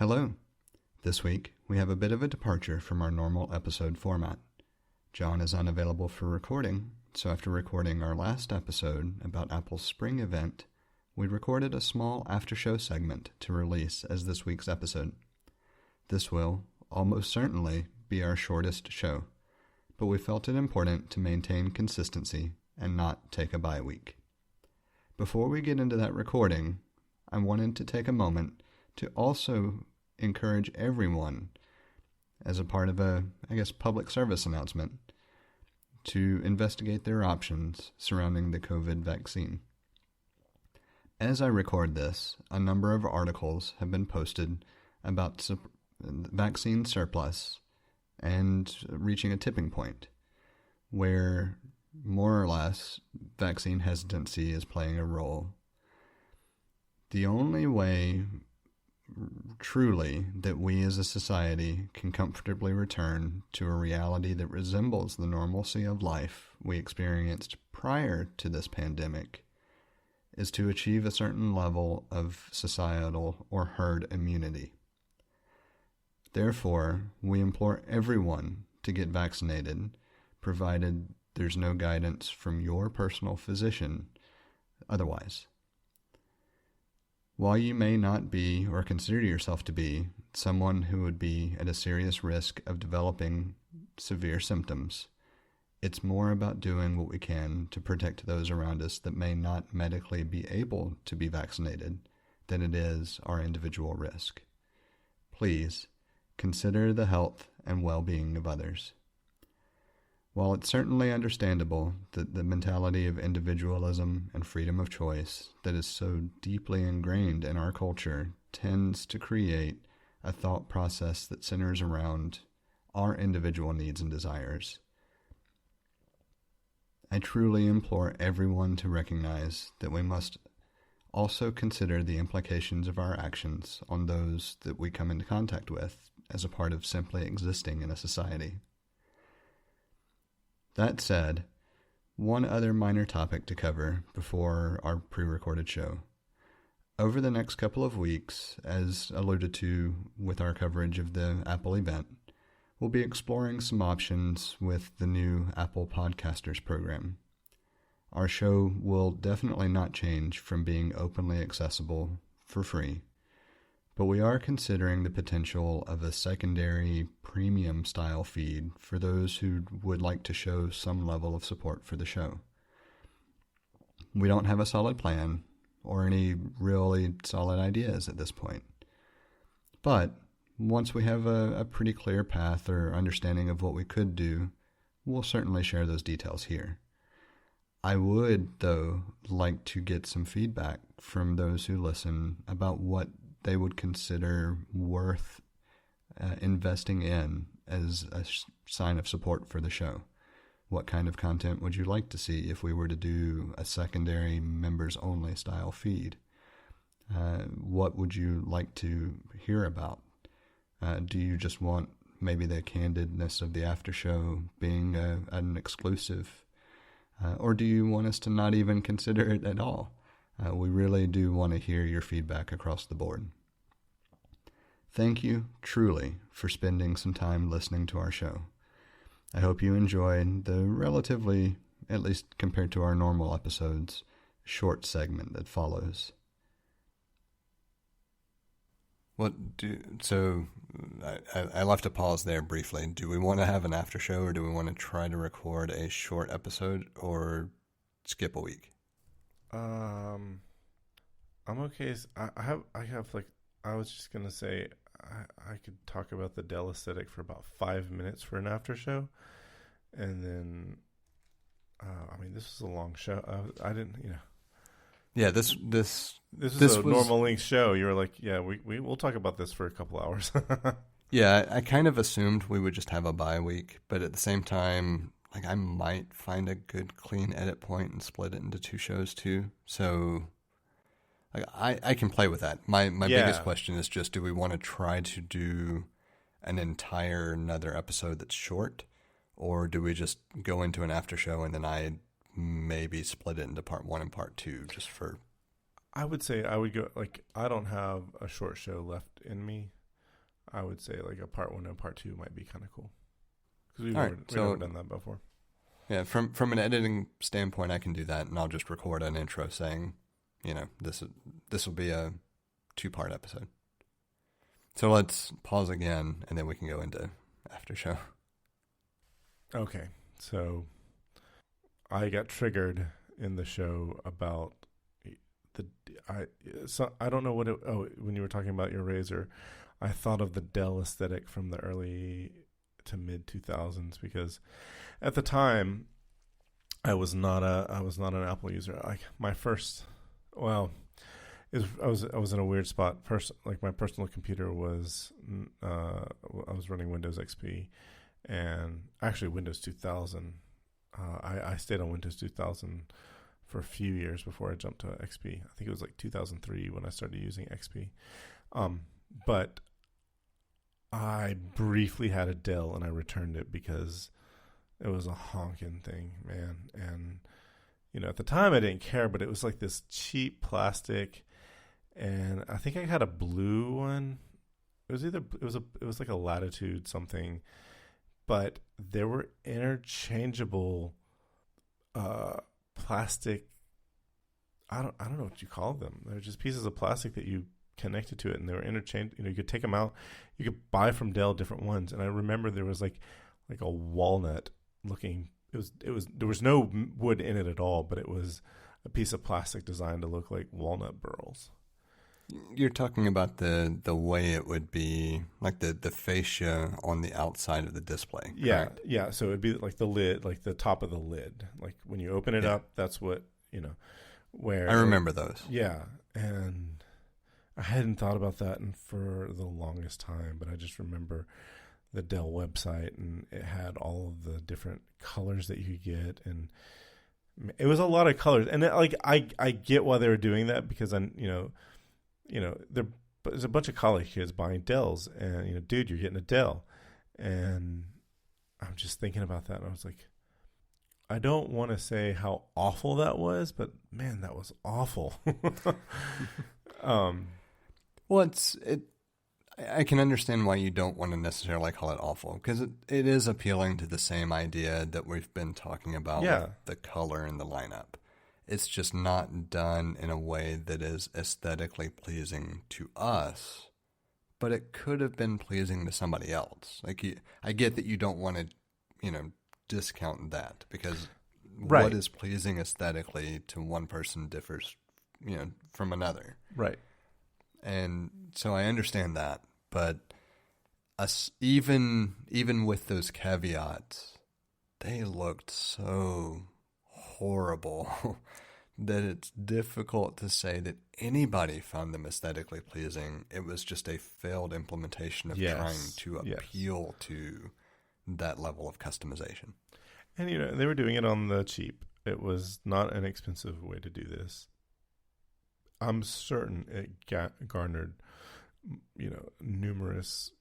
Hello. This week, we have a bit of a departure from our normal episode format. John is unavailable for recording, so after recording our last episode about Apple's spring event, we recorded a small after-show segment to release as this week's episode. This will, almost certainly, be our shortest show, but we felt it important to maintain consistency and not take a bye week. Before we get into that recording, I wanted to take a moment to also encourage everyone, as a part of a, public service announcement, to investigate their options surrounding the COVID vaccine. As I record this, a number of articles have been posted about vaccine surplus and reaching a tipping point where more or less vaccine hesitancy is playing a role. The only way truly that we as a society can comfortably return to a reality that resembles the normalcy of life we experienced prior to this pandemic is to achieve a certain level of societal or herd immunity. Therefore, we implore everyone to get vaccinated, provided there's no guidance from your personal physician otherwise. While you may not be, or consider yourself to be, someone who would be at a serious risk of developing severe symptoms, it's more about doing what we can to protect those around us that may not medically be able to be vaccinated than it is our individual risk. Please, consider the health and well-being of others. While it's certainly understandable that the mentality of individualism and freedom of choice that is so deeply ingrained in our culture tends to create a thought process that centers around our individual needs and desires, I truly implore everyone to recognize that we must also consider the implications of our actions on those that we come into contact with as a part of simply existing in a society. That said, one other minor topic to cover before our pre-recorded show. Over the next couple of weeks, as alluded to with our coverage of the Apple event, we'll be exploring some options with the new Apple Podcasters program. Our show will definitely not change from being openly accessible for free, but we are considering the potential of a secondary premium style feed for those who would like to show some level of support for the show. We don't have a solid plan or any really solid ideas at this point. But once we have a pretty clear path or understanding of what we could do, we'll certainly share those details here. I would, though, like to get some feedback from those who listen about what they would consider worth investing in as a sign of support for the show. What kind of content would you like to see if we were to do a secondary members-only style feed? What would you like to hear about? Do you just want maybe the candidness of the after show being an exclusive? Or do you want us to not even consider it at all? We really do want to hear your feedback across the board. Thank you, truly, for spending some time listening to our show. I hope you enjoyed the relatively, at least compared to our normal episodes, short segment that follows. I left a pause there briefly. Do we want to have an after show, or do we want to try to record a short episode, or skip a week? I'm okay. I was just gonna say, I could talk about the Dell aesthetic for about 5 minutes for an after show, and then, this was a long show. I didn't, Yeah, this was a normal length show. You were like, yeah, we'll talk about this for a couple hours. Yeah, I kind of assumed we would just have a bye week, but at the same time, I might find a good clean edit point and split it into two shows too. So I can play with that. My biggest question is just, do we want to try to do an entire another episode that's short, or do we just go into an after show and then I maybe split it into part 1 and part 2 just for... I would say I would go, I don't have a short show left in me. I would say like a part 1 and part 2 might be kind of cool. Because we've never done that before. Yeah, from an editing standpoint, I can do that, and I'll just record an intro saying, this will be a 2-part episode. So let's pause again, and then we can go into after show. Okay, so I got triggered in the show about I don't know when you were talking about your Razor, I thought of the Dell aesthetic from the early to mid 2000s, because at the time I was not an Apple user. Like my first, I was in a weird spot. First, like my personal computer was I was running Windows XP, and actually Windows 2000. I stayed on Windows 2000 for a few years before I jumped to XP. I think it was like 2003 when I started using XP. But I briefly had a Dell, and I returned it because it was a honking thing, man. And at the time I didn't care, but it was like this cheap plastic, and I think I had a blue one. It was like a Latitude something, but there were interchangeable plastic. I don't know what you call them. They're just pieces of plastic that you connected to it, and they were interchangeable. You could take them out. You could buy from Dell different ones, and I remember there was like a walnut looking. There was no wood in it at all, but it was a piece of plastic designed to look like walnut burls. You're talking about the way it would be, like the fascia on the outside of the display. Yeah, correct? yeah. So it'd be like the lid, like the top of the lid. Like when you open it up, that's what, where. I remember those. Yeah, and I hadn't thought about that for the longest time, but I just remember the Dell website, and it had all of the different colors that you could get, and it was a lot of colors. And I get why they were doing that, because there's a bunch of college kids buying Dells, and dude, you're getting a Dell, and I'm just thinking about that, and I was like, I don't want to say how awful that was, but man, that was awful. Well, I can understand why you don't want to necessarily call it awful, because it is appealing to the same idea that we've been talking about with the color and the lineup. It's just not done in a way that is aesthetically pleasing to us, but it could have been pleasing to somebody else. Like I get that you don't want to, discount that, because what is pleasing aesthetically to one person differs, from another. Right. And so I understand that, but even with those caveats, they looked so horrible that it's difficult to say that anybody found them aesthetically pleasing. It was just a failed implementation of trying to appeal to that level of customization. And they were doing it on the cheap. It was not an expensive way to do this. I'm certain it garnered, numerous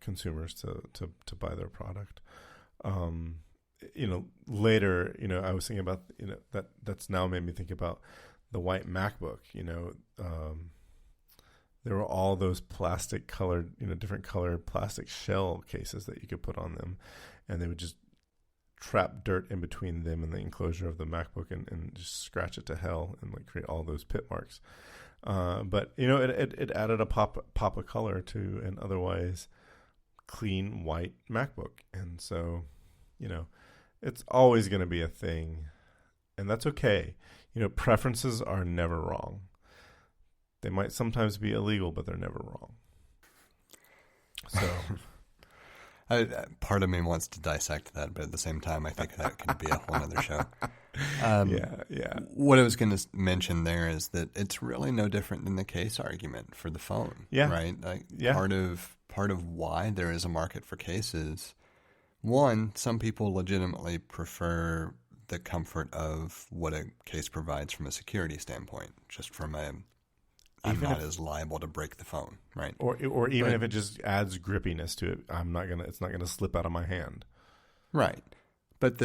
consumers to buy their product. Later, I was thinking about, that's now made me think about the white MacBook. There were all those plastic colored, different colored plastic shell cases that you could put on them, and they would just trap dirt in between them and the enclosure of the MacBook and just scratch it to hell and create all those pit marks. But it added a pop of color to an otherwise clean white MacBook, and so it's always going to be a thing, and that's okay. Preferences are never wrong. They might sometimes be illegal, but they're never wrong. So. Part of me wants to dissect that, but at the same time, I think that could be a whole other show. Yeah. What I was going to mention there is that it's really no different than the case argument for the phone. Yeah. Right. Part of why there is a market for cases. One, some people legitimately prefer the comfort of what a case provides from a security standpoint, just from I'm not as liable to break the phone, right? Or even if it just adds grippiness to it, it's not gonna slip out of my hand. Right. But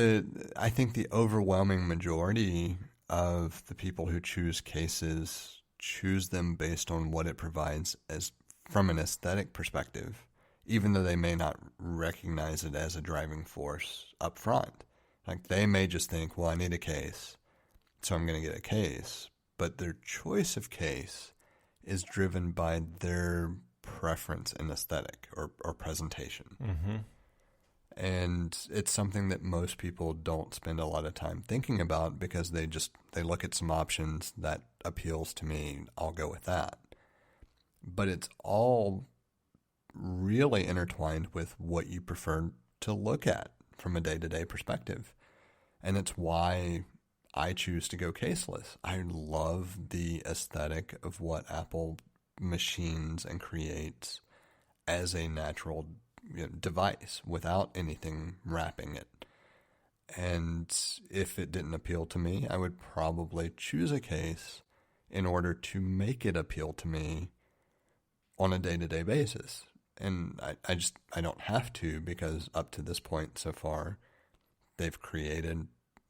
I think the overwhelming majority of the people who choose cases choose them based on what it provides as from an aesthetic perspective, even though they may not recognize it as a driving force up front. Like they may just think, well, I need a case, so I'm going to get a case. But their choice of case is driven by their preference in aesthetic or presentation. Mm-hmm. And it's something that most people don't spend a lot of time thinking about because they look at some options that appeals to me. I'll go with that. But it's all really intertwined with what you prefer to look at from a day-to-day perspective. And it's why I choose to go caseless. I love the aesthetic of what Apple machines and creates as a natural device without anything wrapping it. And if it didn't appeal to me, I would probably choose a case in order to make it appeal to me on a day-to-day basis. And I don't have to, because up to this point so far, they've created,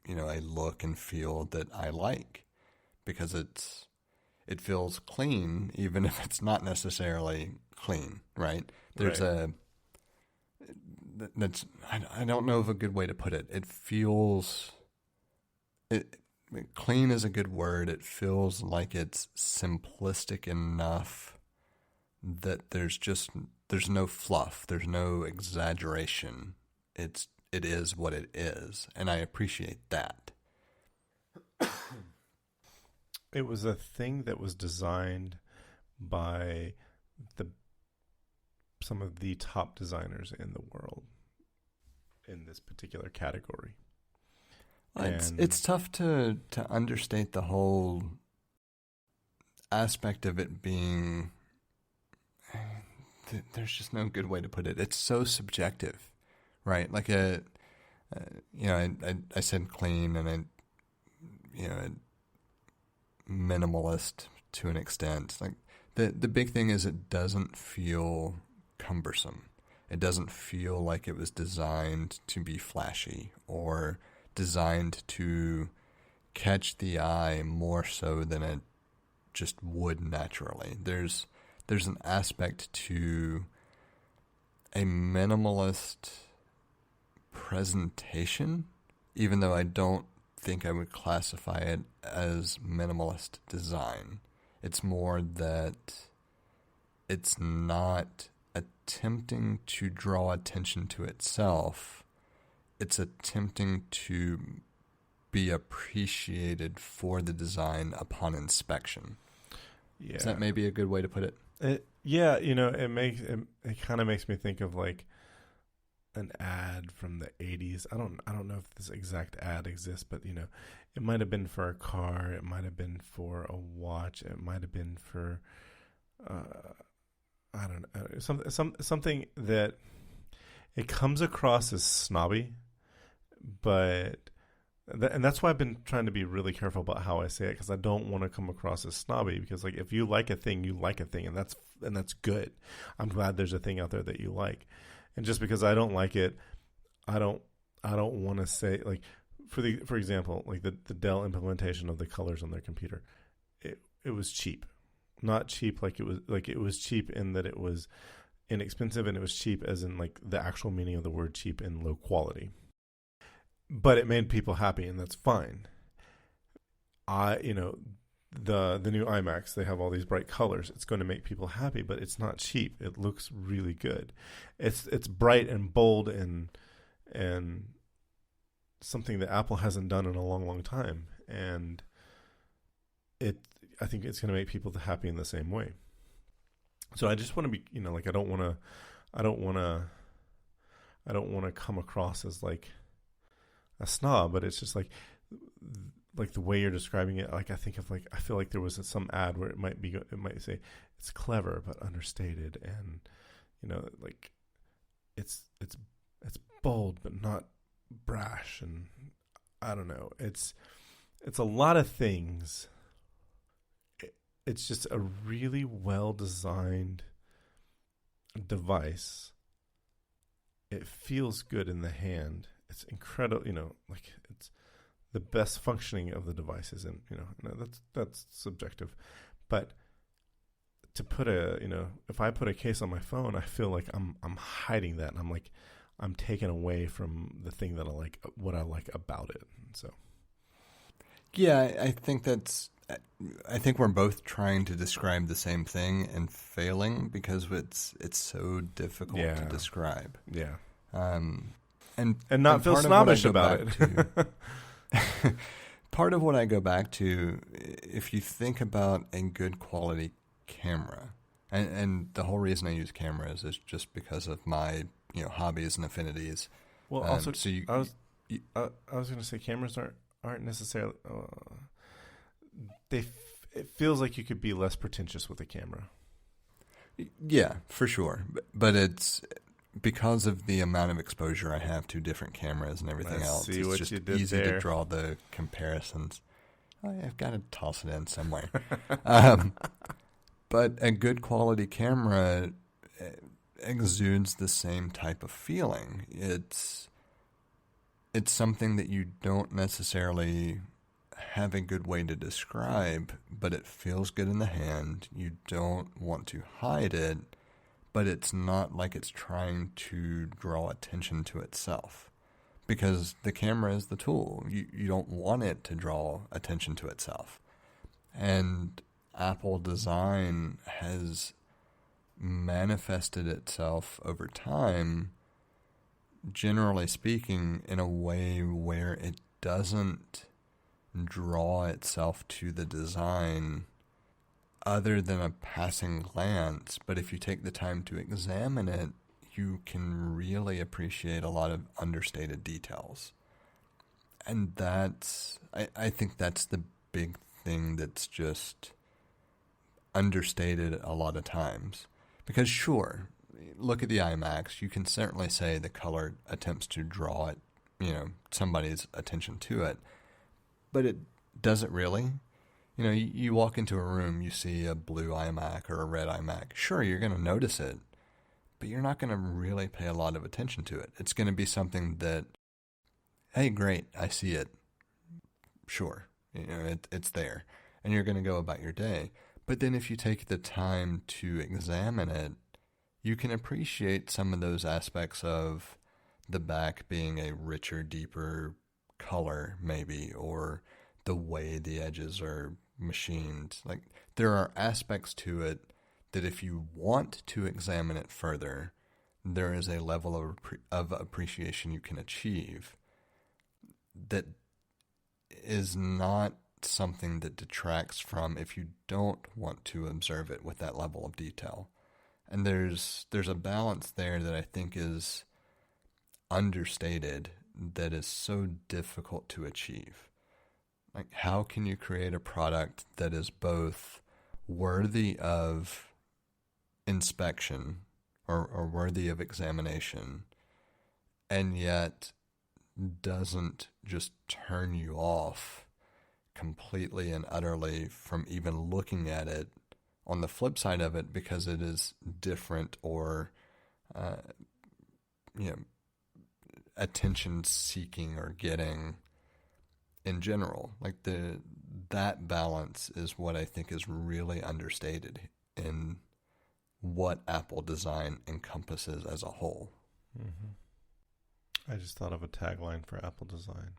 a look and feel that I like, because it feels clean, even if it's not necessarily clean, right? There's Right. I don't know of a good way to put it. It feels, clean is a good word. It feels like it's simplistic enough that there's no fluff, there's no exaggeration. It is what it is, and I appreciate that. It was a thing that was designed by some of the top designers in the world in this particular category. It's tough to understate the whole aspect of it being. There's just no good way to put it. It's so subjective, right? Like I said clean, and minimalist to an extent. Like the big thing is it doesn't feel cumbersome. It doesn't feel like it was designed to be flashy or designed to catch the eye more so than it just would naturally. There's an aspect to a minimalist presentation, even though I don't think I would classify it as minimalist design. It's more that it's not attempting to draw attention to itself. It's attempting to be appreciated for the design upon inspection. Yeah. Is that maybe a good way to put it? It kind of makes me think of like an ad from the 80s. I don't know if this exact ad exists, but it might have been for a car, it might have been for a watch, it might have been for I don't know, something that it comes across as snobby, but and that's why I've been trying to be really careful about how I say it, because I don't want to come across as snobby. Because like, if you like a thing, you like a thing, and that's good. I'm glad there's a thing out there that you like, and just because I don't like it, I don't want to say, like, for example, like the Dell implementation of the colors on their computer, it was cheap, not cheap like it was cheap in that it was inexpensive, and it was cheap as in like the actual meaning of the word cheap in low quality. But it made people happy, and that's fine. The new iMacs, they have all these bright colors. It's going to make people happy, but it's not cheap. It looks really good. It's bright and bold and something that Apple hasn't done in a long, long time. And I think it's going to make people happy in the same way. So I just want to be, like, I don't want to come across as like a snob, but it's just like the way you're describing it. Like, I feel like there was some ad where it might say it's clever but understated, and like it's bold but not brash, and I don't know. It's a lot of things. It's just a really well designed device. It feels good in the hand. It's incredible, like it's the best functioning of the devices, and that's subjective, but to put if I put a case on my phone, I feel like I'm hiding that, and I'm taken away from the thing that what I like about it. So yeah, I think we're both trying to describe the same thing and failing because it's so difficult to describe. Yeah. And not feel snobbish about it. Part of what I go back to, if you think about a good quality camera, and the whole reason I use cameras is just because of my hobbies and affinities. Well, also, I was going to say cameras aren't necessarily. It feels like you could be less pretentious with a camera. Yeah, for sure, but it's because of the amount of exposure I have to different cameras and everything else. It's just easy to draw the comparisons. I've got to toss it in somewhere. But a good quality camera exudes the same type of feeling. It's something that you don't necessarily have a good way to describe, but it feels good in the hand. You don't want to hide it, but it's not like it's trying to draw attention to itself, because the camera is the tool. You don't want it to draw attention to itself. And Apple design has manifested itself over time, generally speaking, in a way where it doesn't draw itself to the design other than a passing glance. But if you take the time to examine it, you can really appreciate a lot of understated details. And I think that's the big thing that's just understated a lot of times. Because sure, look at the IMAX, you can certainly say the color attempts to draw it, somebody's attention to it, but it doesn't really. You walk into a room, you see a blue iMac or a red iMac. Sure, you're going to notice it, but you're not going to really pay a lot of attention to it. It's going to be something that, hey, great, I see it. Sure, it's there, and you're going to go about your day. But then if you take the time to examine it, you can appreciate some of those aspects of the back being a richer, deeper color, maybe, or the way the edges are machined. Like, there are aspects to it that if you want to examine it further, there is a level of appreciation you can achieve that is not something that detracts from if you don't want to observe it with that level of detail. And there's a balance there that I think is understated, that is so difficult to achieve. Like, how can you create a product that is both worthy of inspection or worthy of examination, and yet doesn't just turn you off completely and utterly from even looking at it on the flip side of it because it is different or attention seeking or getting in general. Like, that balance is what I think is really understated in what Apple design encompasses as a whole. I just thought of a tagline for Apple design.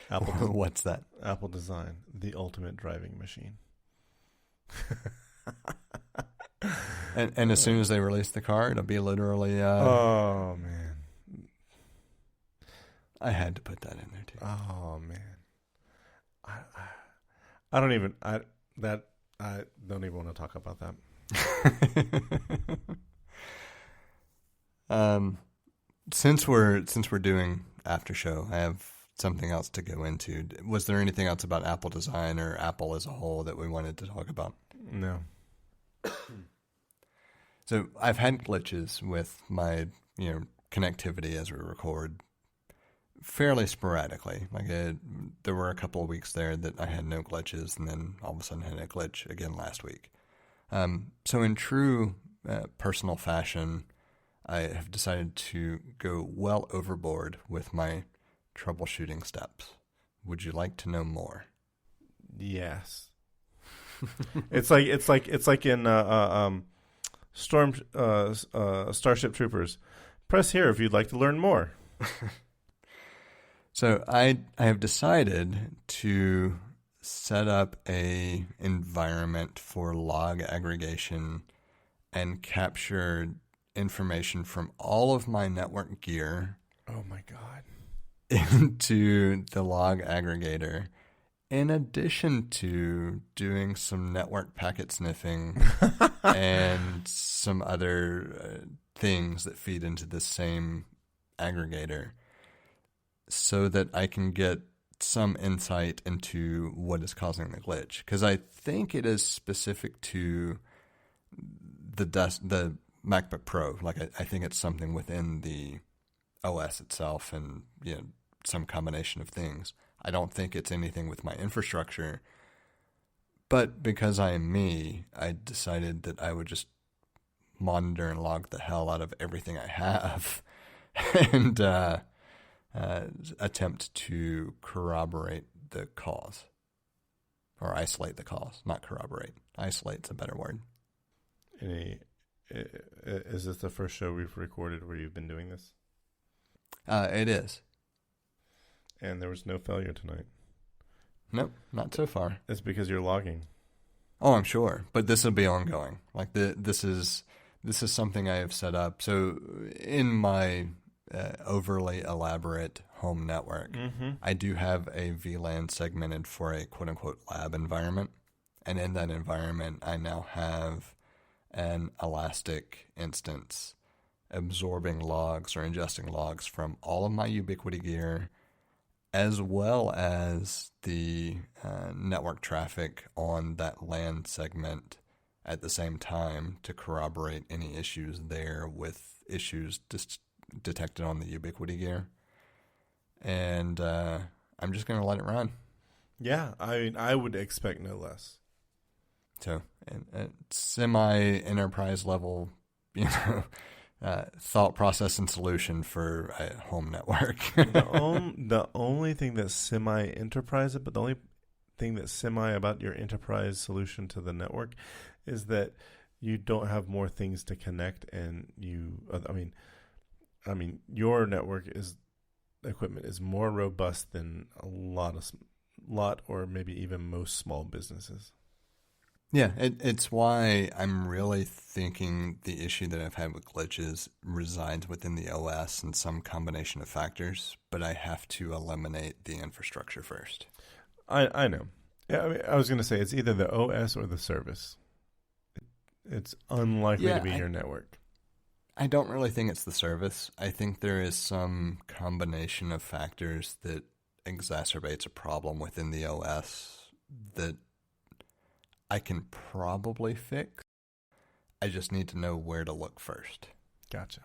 What's that? Apple design, the ultimate driving machine. and as soon as they release the car, it'll be literally oh man, I had to put that in there too. Oh man, I don't even want to talk about that. Since we're doing after show, I have something else to go into. Was there anything else about Apple design or Apple as a whole that we wanted to talk about? No. So I've had glitches with my connectivity as we record fairly sporadically. Like, there were a couple of weeks there that I had no glitches, and then all of a sudden I had a glitch again last week. So in true personal fashion, I have decided to go well overboard with my troubleshooting steps. Would you like to know more? Yes. It's like in Starship Troopers. Press here if you'd like to learn more. So I have decided to set up a environment for log aggregation and capture information from all of my network gear Oh my God. into the log aggregator, in addition to doing some network packet sniffing and some other things that feed into the same aggregator, so that I can get some insight into what is causing the glitch. Because I think it is specific to the MacBook Pro. Like I think it's something within the OS itself, and some combination of things. I don't think it's anything with my infrastructure. But because I am me, I decided that I would just monitor and log the hell out of everything I have, and attempt to corroborate the cause, or isolate the cause. Not corroborate. Isolate's a better word. Is this the first show we've recorded where you've been doing this? It is. And there was no failure tonight. Nope, not so far. It's because you're logging. Oh, I'm sure, but this will be ongoing. Like this is something I have set up. So in my overly elaborate home network, I do have a VLAN segmented for a quote-unquote lab environment. And in that environment, I now have an Elastic instance absorbing logs or ingesting logs from all of my Ubiquiti gear, as well as the network traffic on that LAN segment at the same time, to corroborate any issues there with issues detected on the Ubiquiti gear. And I'm just going to let it run. Yeah, I mean, I would expect no less. So, semi-enterprise level, thought process and solution for a home network. The only thing that's semi-enterprise, but the only thing that's semi about your enterprise solution to the network is that you don't have more things to connect, and I mean, your network equipment is more robust than a lot or maybe even most small businesses. Yeah, it's why I'm really thinking the issue that I've had with glitches resides within the OS and some combination of factors, but I have to eliminate the infrastructure first. I know. Yeah, I mean, I was going to say it's either the OS or the service. It's unlikely to be your network. I don't really think it's the service. I think there is some combination of factors that exacerbates a problem within the OS that I can probably fix. I just need to know where to look first. Gotcha.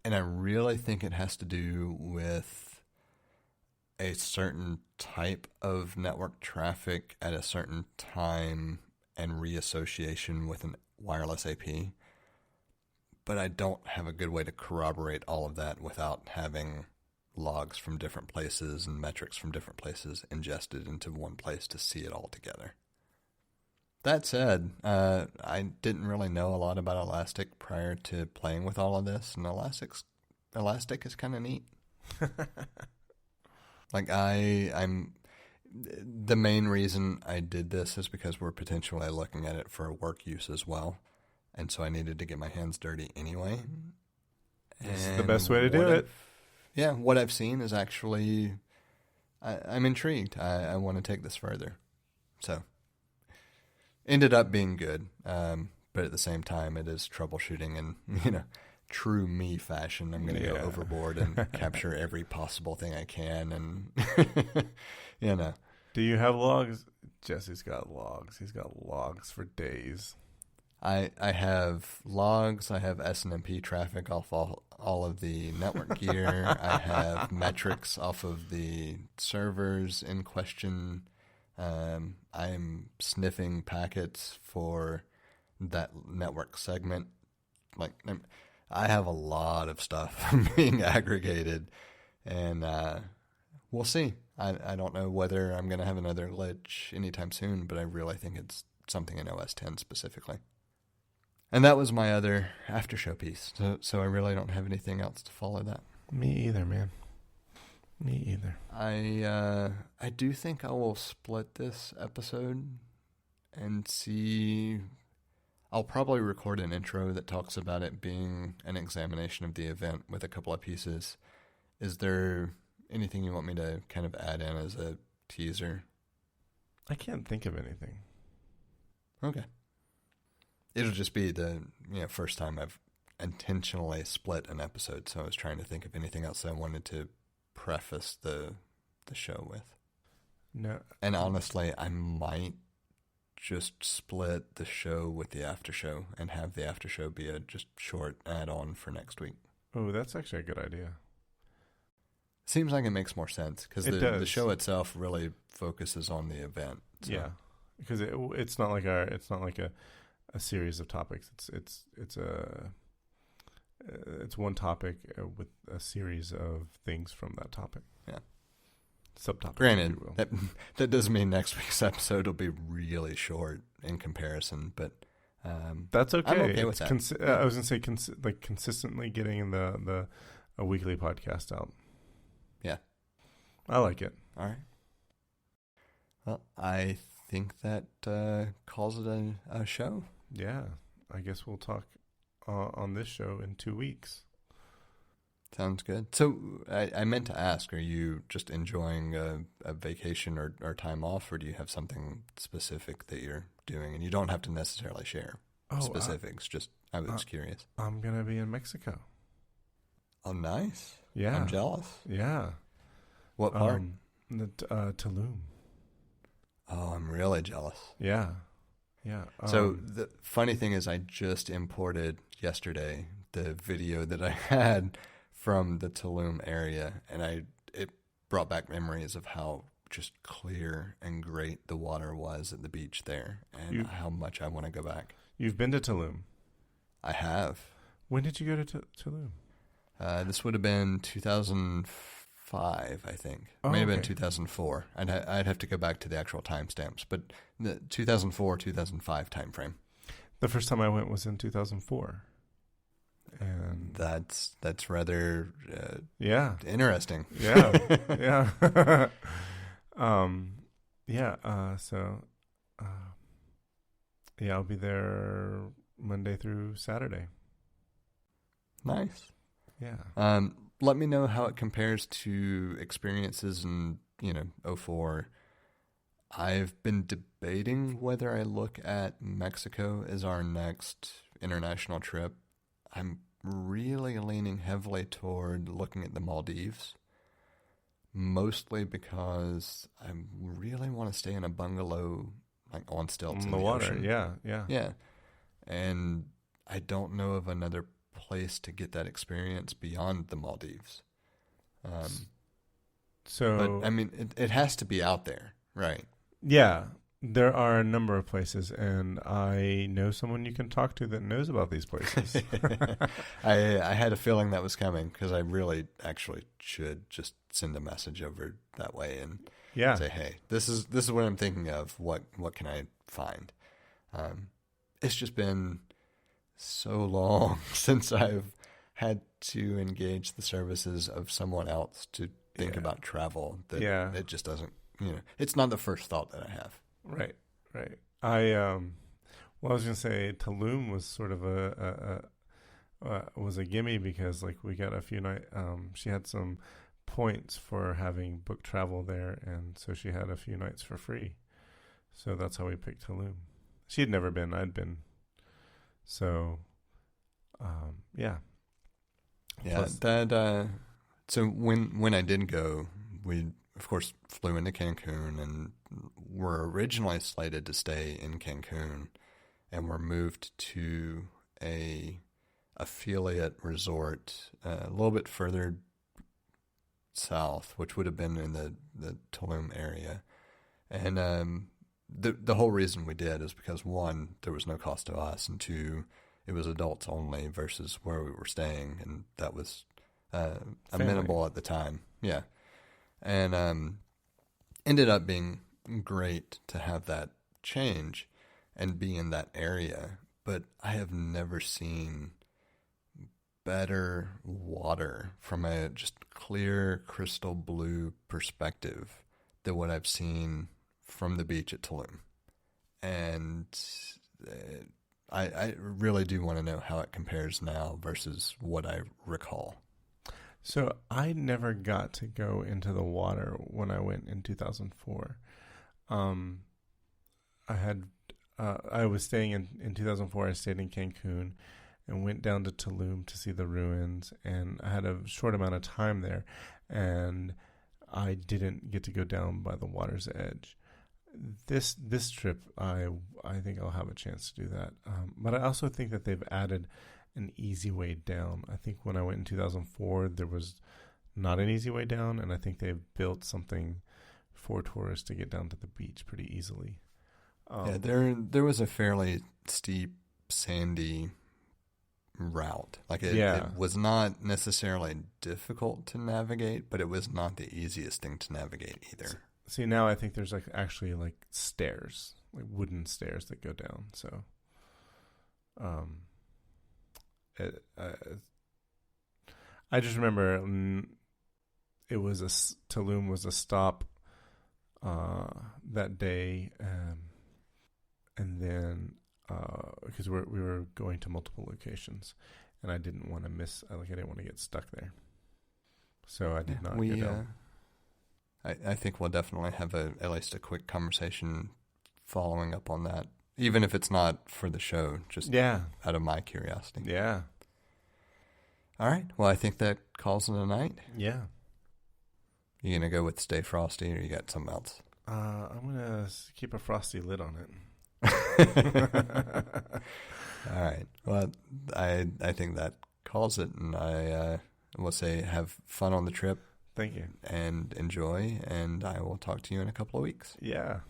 And I really think it has to do with a certain type of network traffic at a certain time and reassociation with a wireless AP. But I don't have a good way to corroborate all of that without having logs from different places and metrics from different places ingested into one place to see it all together. That said, I didn't really know a lot about Elastic prior to playing with all of this, and Elastic is kind of neat. Like I'm the main reason I did this is because we're potentially looking at it for work use as well, and so I needed to get my hands dirty anyway. It's the best way to do it. Yeah, what I've seen is actually, I'm intrigued. I want to take this further, so. Ended up being good, but at the same time, it is troubleshooting in, true me fashion. I'm going to go overboard and capture every possible thing I can, and, Do you have logs? Jesse's got logs. He's got logs for days. I have logs. I have SNMP traffic off all of the network gear. I have metrics off of the servers in question. I'm sniffing packets for that network segment. Like, I have a lot of stuff being aggregated, and we'll see. I don't know whether I'm going to have another glitch anytime soon, but I really think it's something in OS 10 specifically. And that was my other after show piece. So I really don't have anything else to follow that. Me either, man. Me either. I do think I will split this episode and see. I'll probably record an intro that talks about it being an examination of the event with a couple of pieces. Is there anything you want me to kind of add in as a teaser? I can't think of anything. Okay. It'll just be the first time I've intentionally split an episode, so I was trying to think of anything else I wanted to preface the show with. No. And honestly, I might just split the show with the after show and have the after show be a just short add-on for next week. Oh, that's actually a good idea. Seems like it makes more sense because the show itself really focuses on the event. So. Yeah, because it's not like a series of topics. It's one topic with a series of things from that topic. Yeah, subtopics. Granted, that doesn't mean next week's episode will be really short in comparison, but that's okay. I'm okay with that. I was gonna say consistently getting a weekly podcast out. Yeah, I like it. All right. Well, I think that calls it a show. Yeah, I guess we'll talk on this show in 2 weeks. Sounds good. So I meant to ask, are you just enjoying a vacation or time off, or do you have something specific that you're doing? And you don't have to necessarily share specifics. I was curious. I'm going to be in Mexico. Oh, nice. Yeah. I'm jealous. Yeah. What part? Tulum. Oh, I'm really jealous. Yeah. Yeah. So the funny thing is I just imported yesterday the video that I had from the Tulum area, and it brought back memories of how just clear and great the water was at the beach there, and how much I want to go back. You've been to Tulum? I have. When did you go to Tulum? This would have been 2005, I think. May have been 2004. I'd have to go back to the actual timestamps, but the 2004, 2005 time frame. The first time I went was in 2004. And that's rather interesting. Yeah. Yeah. I'll be there Monday through Saturday. Nice. Yeah. Let me know how it compares to experiences in 2004. I've been debating whether I look at Mexico as our next international trip. I'm really leaning heavily toward looking at the Maldives, mostly because I really want to stay in a bungalow on stilts in the water. ocean. Yeah. And I don't know of another place to get that experience beyond the Maldives. But I mean, it has to be out there, right? Yeah, there are a number of places, and I know someone you can talk to that knows about these places. I had a feeling that was coming because I really actually should just send a message over that way and say, hey, this is what I'm thinking of. What can I find? It's just been so long since I've had to engage the services of someone else to think about travel that it just doesn't, it's not the first thought that I have. Right. I was going to say Tulum was sort of was a gimme because we got a few nights, she had some points for having booked travel there, and so she had a few nights for free. So that's how we picked Tulum. She had never been, I'd been. So, yeah. Plus, so when I did go, we of course flew into Cancun and were originally slated to stay in Cancun, and were moved to a affiliate resort a little bit further south, which would have been in the Tulum area. And the whole reason we did is because, one, there was no cost to us, and two, it was adults only versus where we were staying, and that was amenable at the time. Yeah. And ended up being great to have that change. and be in that area, but I have never seen better water from a just clear, crystal blue perspective than what I've seen from the beach at Tulum. And I really do want to know how it compares now versus what I recall. So I never got to go into the water when I went in 2004. I was staying in 2004. I stayed in Cancun and went down to Tulum to see the ruins. And I had a short amount of time there, and I didn't get to go down by the water's edge. This trip, I think I'll have a chance to do that. But I also think that they've added an easy way down. I think when I went in 2004, there was not an easy way down, and I think they've built something for tourists to get down to the beach pretty easily. Yeah, there was a fairly steep, sandy route. Like it was not necessarily difficult to navigate, but it was not the easiest thing to navigate either. See, now I think there's actually stairs, like wooden stairs that go down. So, I just remember Tulum was a stop that day, and then because we were going to multiple locations, and I didn't want to miss. I didn't want to get stuck there, so I did not go down. I think we'll definitely have at least a quick conversation following up on that, even if it's not for the show, just out of my curiosity. Yeah. All right. Well, I think that calls it a night. Yeah. You going to go with Stay Frosty, or you got something else? I'm going to keep a frosty lid on it. All right. Well, I think that calls it, and I will say have fun on the trip. Thank you. And enjoy, and I will talk to you in a couple of weeks. Yeah.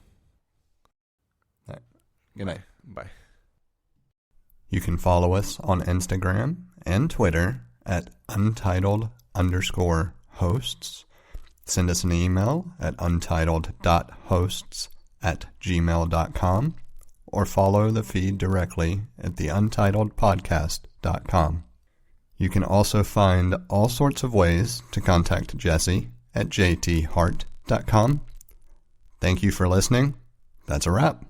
All right. Good night. Bye. You can follow us on Instagram and Twitter at untitled_hosts. Send us an email at untitled.hosts@gmail.com, or follow the feed directly at theUntitledPodcast.com. You can also find all sorts of ways to contact Jesse at jthart.com. Thank you for listening. That's a wrap.